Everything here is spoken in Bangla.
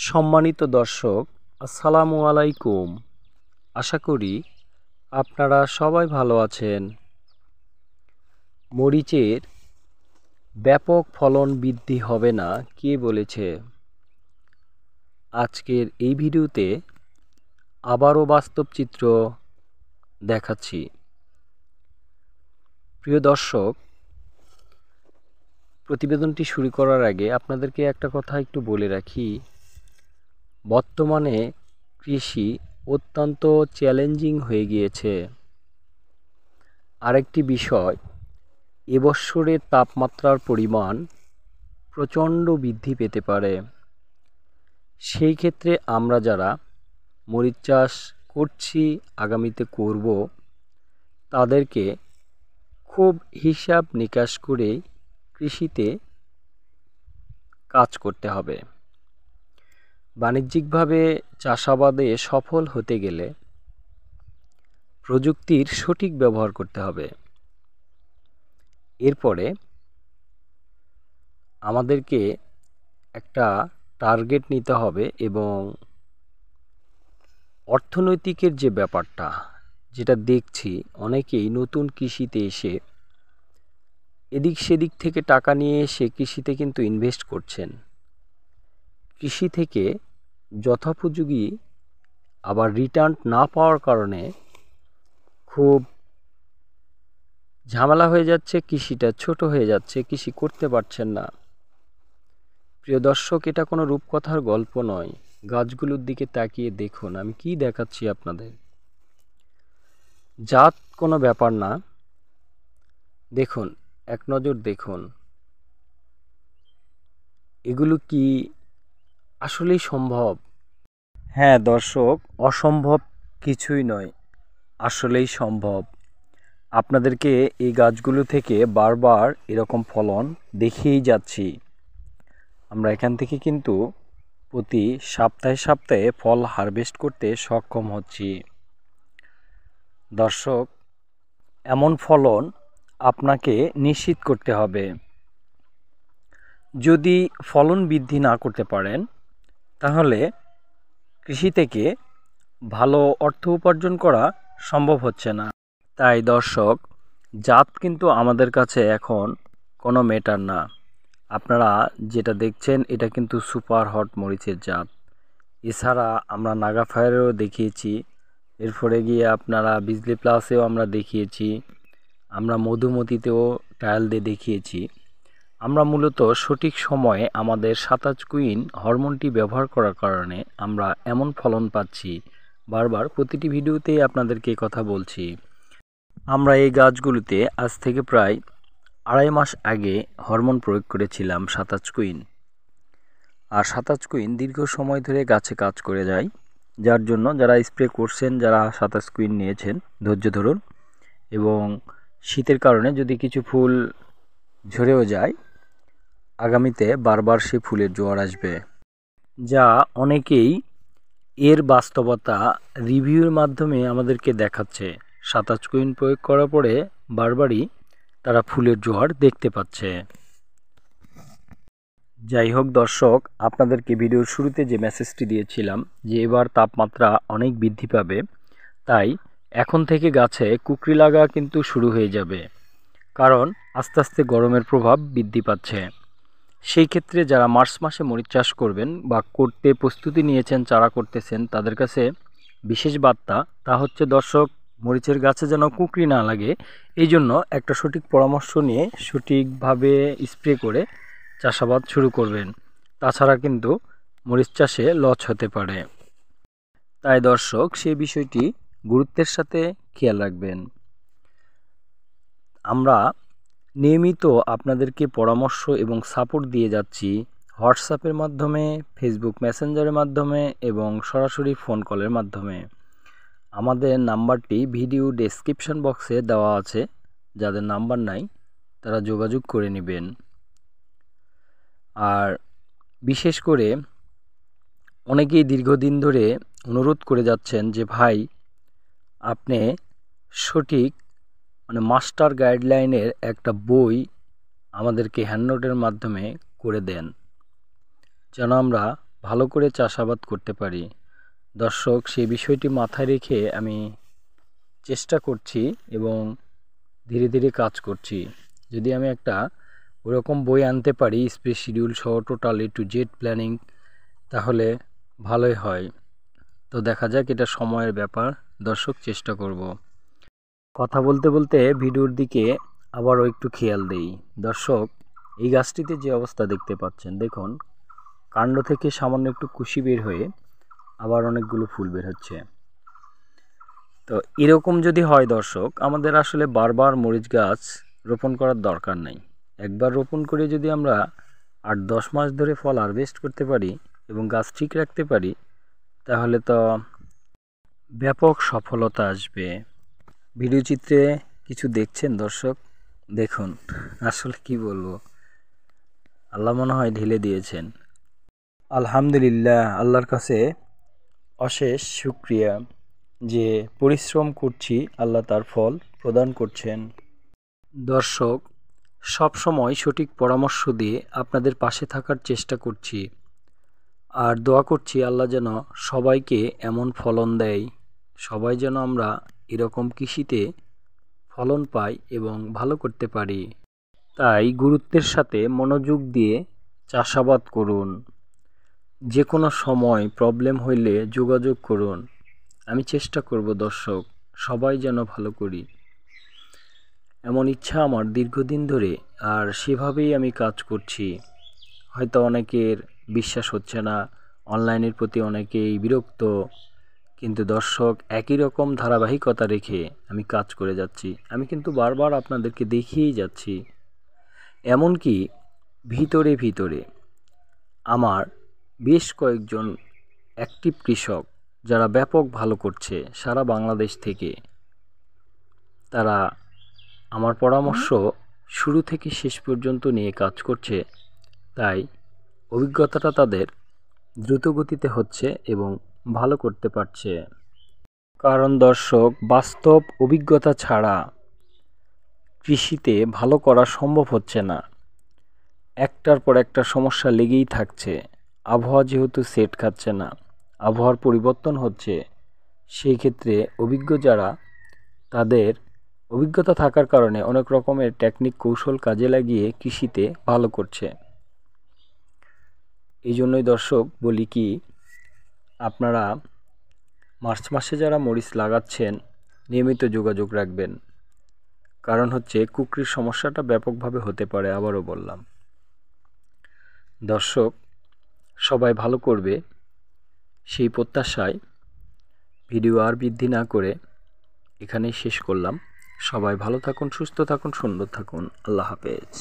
সম্মানিত দর্শক, আসসালামু আলাইকুম। আশা করি আপনারা সবাই ভালো আছেন। মরিচের ব্যাপক ফলন বৃদ্ধি হবে না কে বলেছে? আজকের এই ভিডিওতে আবারও বাস্তব চিত্র দেখাচ্ছি। প্রিয় দর্শক, প্রতিবেদনটি শুরু করার আগে আপনাদেরকে একটা কথা একটু বলে রাখি। বর্তমানে কৃষি অত্যন্ত চ্যালেঞ্জিং হয়ে গিয়েছে। আরেকটি বিষয়, এবছরের তাপমাত্রার পরিমাণ প্রচণ্ড বৃদ্ধি পেতে পারে। সেই ক্ষেত্রে আমরা যারা মরিচ চাষ করছি, আগামীতে করব, তাদেরকে খুব হিসাব নিকাশ করে কৃষিতে কাজ করতে হবে। বাণিজ্যিকভাবে চাষাবাদে সফল হতে গেলে প্রযুক্তির সঠিক ব্যবহার করতে হবে। এরপরে আমাদেরকে একটা টার্গেট নিতে হবে এবং অর্থনৈতিকের যে ব্যাপারটা, যেটা দেখছি অনেকেই নতুন কৃষিতে এসে এদিক সেদিক থেকে টাকা নিয়ে এসে কৃষিতে কিন্তু ইনভেস্ট করছেন। কৃষি থেকে যথোপযোগী আবার রিটার্ন না পাওয়ার কারণে খুব ঝামেলা হয়ে যাচ্ছে, কৃষিটা ছোট হয়ে যাচ্ছে, কৃষি করতে পারছেন না। প্রিয় দর্শক, এটা কোনো রূপকথার গল্প নয়। গাছগুলোর দিকে তাকিয়ে দেখুন, আমি কি দেখাচ্ছি আপনাদের। জাত কোনো ব্যাপার না, দেখুন, এক নজর দেখুন, এগুলো কি আসলেই সম্ভব? হ্যাঁ দর্শক, অসম্ভব কিছুই নয়, আসলেই সম্ভব। আপনাদেরকে এই গাছগুলো থেকে বারবার এরকম ফলন দেখিয়েই যাচ্ছি। আমরা এখান থেকে কিন্তু প্রতি সপ্তাহে সপ্তাহে ফল হারভেস্ট করতে সক্ষম হচ্ছি। দর্শক, এমন ফলন আপনাকে নিশ্চিত করতে হবে। যদি ফলন বৃদ্ধি না করতে পারেন, তাহলে কৃষি থেকে ভালো অর্থ উপার্জন করা সম্ভব হচ্ছে না। তাই দর্শক, জাত কিন্তু আমাদের কাছে এখন কোনো ম্যাটার না। আপনারা যেটা দেখছেন এটা কিন্তু সুপার হট মরিচের জাত। এছাড়া আমরা নাগা ফায়ারেও দেখিয়েছি, এরপরে গিয়ে আপনারা বিজলি প্লাসেও আমরা দেখিয়েছি, আমরা মধুমতিতেও ট্রায়াল দিয়ে দেখিয়েছি। আমরা মূলত সঠিক সময়ে আমাদের 27 কুইন হরমোনটি ব্যবহার করার কারণে আমরা এমন ফলন পাচ্ছি। বারবার প্রতিটি ভিডিওতেই আপনাদেরকে এই কথা বলছি। আমরা এই গাছগুলোতে আজ থেকে প্রায় 2.5 মাস আগে হরমোন প্রয়োগ করেছিলাম 27 কুইন। আর 27 কুইন দীর্ঘ সময় ধরে গাছে কাজ করে যায়, যার জন্য যারা স্প্রে করছেন, যারা 27 কুইন নিয়েছেন, ধৈর্য ধরুন। এবং শীতের কারণে যদি কিছু ফুল ঝরেও যায়, আগামীতে বারবার সেই ফুলের জোয়ার আসবে। যা অনেকেই এর বাস্তবতা রিভিউর মাধ্যমে আমাদেরকে দেখাচ্ছে। 27 কুইন প্রয়োগ করার পরে বারবারই তারা ফুলের জোয়ার দেখতে পাচ্ছে। যাই হোক দর্শক, আপনাদেরকে ভিডিওর শুরুতে যে মেসেজটি দিয়েছিলাম যে এবার তাপমাত্রা অনেক বৃদ্ধি পাবে, তাই এখন থেকে গাছে কুকরি লাগা কিন্তু শুরু হয়ে যাবে। কারণ আস্তে আস্তে গরমের প্রভাব বৃদ্ধি পাচ্ছে। সেই ক্ষেত্রে যারা মার্চ মাসে মরিচ চাষ করবেন বা করতে প্রস্তুতি নিয়েছেন, চারা করতেছেন, তাদের কাছে বিশেষ বার্তা, তা হচ্ছে দর্শক, মরিচের গাছে যেন কুকরি না লাগে, এই জন্য একটা সঠিক পরামর্শ নিয়ে সঠিকভাবে স্প্রে করে চাষাবাদ শুরু করবেন। তাছাড়া কিন্তু মরিচ চাষে লস হতে পারে। তাই দর্শক, সেই বিষয়টি গুরুত্বের সাথে খেয়াল রাখবেন। আমরা নিয়মিত আপনাদেরকে পরামর্শ এবং সাপোর্ট দিয়ে যাচ্ছি হোয়াটসঅ্যাপের মাধ্যমে, ফেসবুক মেসেঞ্জারের মাধ্যমে এবং সরাসরি ফোন কলের মাধ্যমে। আমাদের নাম্বারটি ভিডিও ডেসক্রিপশন বক্সে দেওয়া আছে, যাদের নাম্বার নাই তারা যোগাযোগ করে নেবেন। আর বিশেষ করে অনেকেই দীর্ঘদিন ধরে অনুরোধ করে যাচ্ছেন যে ভাই, আপনি সঠিক মাস্টার গাইডলাইনের একটা বই আমাদেরকে হ্যান্ডনোটের মাধ্যমে করে দেন, যেন আমরা ভালো করে চাষাবাদ করতে পারি। দর্শক, সেই বিষয়টি মাথায় রেখে আমি চেষ্টা করছি এবং ধীরে ধীরে কাজ করছি। যদি আমি একটা ওরকম বই আনতে পারি স্পেস শিডিউল সহ total A to Z planning, তাহলে ভালোই হয়। তো দেখা যাক, এটা সময়ের ব্যাপার। দর্শক, চেষ্টা করব। কথা বলতে বলতে ভিডিওর দিকে আবারও একটু খেয়াল দেই। দর্শক, এই গাছটিতে যে অবস্থা দেখতে পাচ্ছেন, দেখুন কাণ্ড থেকে সামান্য একটু কুশি বের হয়ে আবার অনেকগুলো ফুল বের হচ্ছে। তো এরকম যদি হয় দর্শক, আমাদের আসলে বারবার মরিচ গাছ রোপণ করার দরকার নেই। একবার রোপণ করে যদি আমরা 8-10 মাস ধরে ফল হারভেস্ট করতে পারি এবং গাছ ঠিক রাখতে পারি, তাহলে তো ব্যাপক সফলতা আসবে। ভিডিও চিত্রে কিছু দেখছেন দর্শক, দেখুন আসলে কি বলবো, আল্লাহ মনে হয় ঢেলে দিয়েছেন। আলহামদুলিল্লাহ, আল্লাহর কাছে অশেষ শুকরিয়া যে পরিশ্রম করছি, আল্লাহ তার ফল প্রদান করছেন। দর্শক, সব সময় সঠিক পরামর্শ দিয়ে আপনাদের পাশে থাকার চেষ্টা করছি, আর দোয়া করছি আল্লাহ যেন সবাইকে এমন ফলন দেয়, সবাই যেন আমরা এরকম কৃষিতে ফলন পাই এবং ভালো করতে পারি। তাই গুরুত্বের সাথে মনোযোগ দিয়ে চাষাবাদ করুন। যে কোনো সময় প্রবলেম হইলে যোগাযোগ করুন। আমি চেষ্টা করব দর্শক, সবাই যেন ভালো করি, এমন ইচ্ছা আমার দীর্ঘদিন ধরে, আর সেভাবেই আমি কাজ করছি। হয়তো অনেকের বিশ্বাস হচ্ছে না, অনলাইনের প্রতি অনেকেই বিরক্ত, কিন্তু দর্শক, একই রকম ধারাবাহিকতা রেখে আমি কাজ করে যাচ্ছি। আমি কিন্তু বারবার আপনাদেরকে দেখিয়েই যাচ্ছি। এমনকি ভিতরে ভিতরে আমার বেশ কয়েকজন অ্যাক্টিভ কৃষক যারা ব্যাপক ভালো করছে সারা বাংলাদেশ থেকে, তারা আমার পরামর্শ শুরু থেকে শেষ পর্যন্ত নিয়ে কাজ করছে। তাই অভিজ্ঞতাটা তাদের দ্রুত গতিতে হচ্ছে এবং ভালো করতে পারছে। কারণ দর্শক, বাস্তব অভিজ্ঞতা ছাড়া কৃষিতে ভালো করা সম্ভব হচ্ছে না। একটার পর একটা সমস্যা লেগেই থাকছে। আবহাওয়া যেহেতু সেট খাচ্ছে না, আবহাওয়ার পরিবর্তন হচ্ছে, সেই ক্ষেত্রে অভিজ্ঞ যারা, তাদের অভিজ্ঞতা থাকার কারণে অনেক রকমের টেকনিক কৌশল কাজে লাগিয়ে কৃষিতে ভালো করছে। এই জন্যই দর্শক বলি কি, আপনারা মার্চ মাসে যারা মরিচ লাগাচ্ছেন নিয়মিত যোগাযোগ রাখবেন। কারণ হচ্ছে কুকরির সমস্যাটা ব্যাপকভাবে হতে পারে, আবারও বললাম। দর্শক, সবাই ভালো করবে সেই প্রত্যাশায় ভিডিও আর বৃদ্ধি না করে এখানেই শেষ করলাম। সবাই ভালো থাকুন, সুস্থ থাকুন, সুন্দর থাকুন। আল্লাহ হাফেজ।